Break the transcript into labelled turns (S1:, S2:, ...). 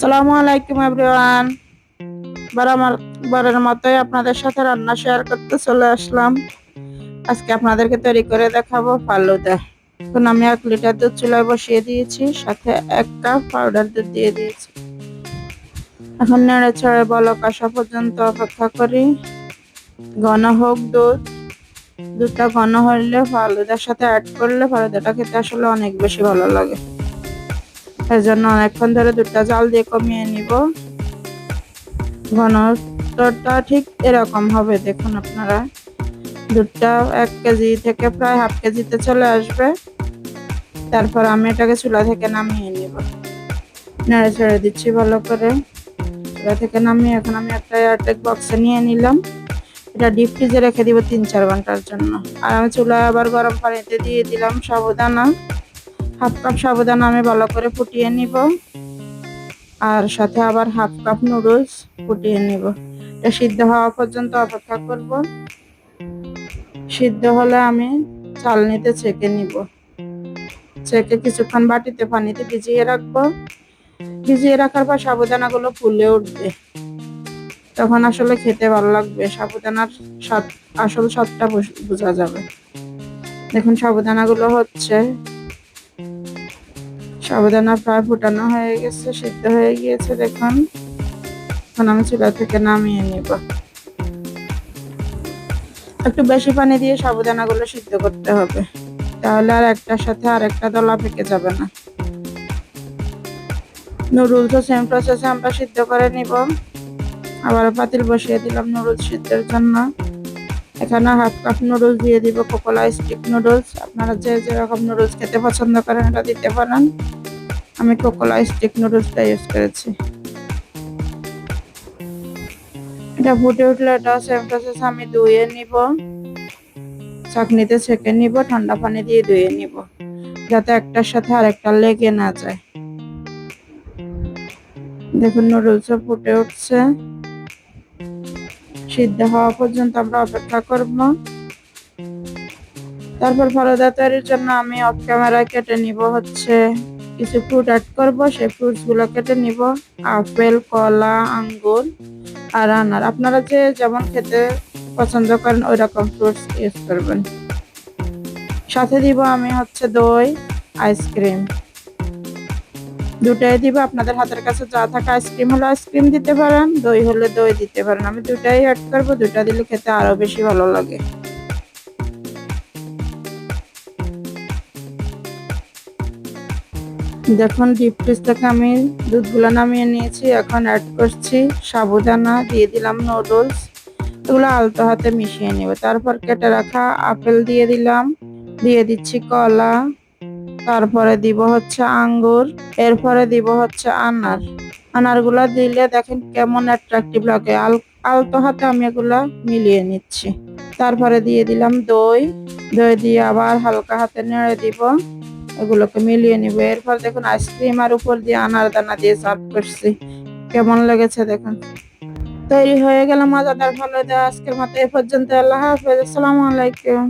S1: আসসালামু আলাইকুম এভরিওয়ান। বরাবরের মতোই আপনাদের সাথে রান্না শেয়ার করতে চলে আসলাম। আজকে আপনাদেরকে তৈরি করে দেখাবো ফালুদা। এখন আমি 1 লিটার দুধ চুলায় বসিয়ে দিয়েছি, সাথে 1 কাপ পাউডার দুধ দিয়ে দিয়েছি। এখন নেড়ে ছেড়ে বলক আসা পর্যন্ত অপেক্ষা করি। ঘন হোক দুধটা ঘন হলে ফালুদার সাথে অ্যাড করলে ফালুদাটা খেতে আসলে অনেক বেশি ভালো লাগে। এর জন্য অনেকক্ষণ ধরে দুধটা জাল দিয়ে কমিয়ে নিব। ঘনত্বটা ঠিক এরকম হবে, দেখুন আপনারা। দুধটা 1 কেজি থেকে প্রায় হাফ কেজিতে চলে আসবে। তারপর আমি এটাকে চুলা থেকে নামিয়ে নিব। নেড়ে ছেড়ে দিচ্ছি ভালো করে। চুলা থেকে নামিয়ে এখন আমি একটা এয়ারটাইট বক্সে নিয়ে নিলাম। এটা ডিপ ফ্রিজে রেখে দিব 3-4 ঘন্টার জন্য। আর আমি চুলায় আবার গরম পানিতে দিয়ে দিলাম সাবুদানা। হাফ কাপ সাবুদানা আমি ভালো করে ফুটিয়ে নিব, আর সাথে আবার হাফ কাপ নুডলস ফুটিয়ে নিব। এটা সিদ্ধ হওয়া পর্যন্ত অপেক্ষা করব। সিদ্ধ হলে আমি চালনিতে ছেঁকে নিব। ছেঁকে কিছুক্ষণ বাটিতে পানিতে ভিজিয়ে রাখবো। ভিজিয়ে রাখার পর সাবুদানাগুলো ফুলে উঠবে, তখন আসলে খেতে ভালো লাগবে। সাবুদানার স্বাদ, আসল স্বাদটা বোঝা যাবে। দেখুন সাবুদানাগুলো হচ্ছে, সাবুদানা প্রায় ফুটানো হয়ে গেছে, সিদ্ধ হয়ে গিয়েছে দেখুন। এখন আমি চুলা থেকে নামিয়ে নিব। একটু বেশি পানি দিয়ে সাবুদানাগুলো সিদ্ধ করতে হবে, তাহলে আর একটার সাথে আরেকটা দলা পেকে যাবে না। নুডলসও সেম প্রসেসে আমরা সিদ্ধ করে নিব। আবার পাতিল বসিয়ে দিলাম নুডলস সিদ্ধের জন্য। এখানে হাফ কাপ নুডলস দিয়ে দিব, কোকোলা স্টিক নুডলস। আপনারা যে যেরকম নুডলস খেতে পছন্দ করেন এটা দিতে পারেন। আমি কোকোলা স্টিক নুডলসটা ইউজ করেছি। এটা ফুটে উঠলে এটা সেম প্রসেস আমি ধুয়ে নিব, ছাঁকনিতে ছেঁকে নিব, ঠান্ডা পানি দিয়ে ধুয়ে নিব, যাতে একটার সাথে আরেকটা লেগে না যায়। দেখুন নুডলসও ফুটে উঠছে। সিদ্ধ হওয়া পর্যন্ত আমরা অপেক্ষা করব। তারপর ফালুদা তৈরির জন্য আমি অফ ক্যামেরায় কেটে নিব হচ্ছে কিছু ফ্রুট অ্যাড করব। সেই ফ্রুটস গুলো কেটে নিব, আপেল, কলা, আঙ্গুর আর আনার। আপনারা যে যেমন খেতে পছন্দ করেন ওই রকম ফ্রুটস ইউজ করবেন। সাথে দিব আমি হচ্ছে দই, আইসক্রিম, দুটাই দিব। আপনাদের হাতের কাছে যা থাকে, আইসক্রিম হলে আইসক্রিম দিতে পারেন, দই হলে দই দিতে পারেন। আমি দুটাই অ্যাড করবো, দুটা দিলে খেতে আরো বেশি ভালো লাগে। দেখুন ডিপ ফ্রিজ থেকে আমি দুধগুলো নামিয়ে নিয়েছি। এখন অ্যাড করছি সাবুদানা, দিয়ে দিলাম নুডলস। এগুলো আলতো হাতে মিশিয়ে নেব। তারপর কেটে রাখা আপেল দিয়ে দিলাম, দিয়ে দিচ্ছি কলা, তারপরে দিব হচ্ছে আঙ্গুর, এরপরে দিব হচ্ছে আনার। আনারগুলা দিলে দেখেন কেমন অ্যাট্রাকটিভ লাগে। আলতো হাতে আমি এগুলা মিলিয়ে নিচ্ছি। তারপরে দিয়ে দিলাম দই। দই দিয়ে আবার হালকা হাতে নেড়ে দিব, এগুলোকে মিলিয়ে নিব। এরপর দেখুন আইসক্রিম আর উপর দিয়ে আনার দানা দিয়ে সার্ভ করছি। কেমন লেগেছে দেখুন। তৈরি হয়ে গেল মজাদার ফালুদা। আজকের মতো এ পর্যন্ত। আল্লাহ হাফেজ, আসসালামু আলাইকুম।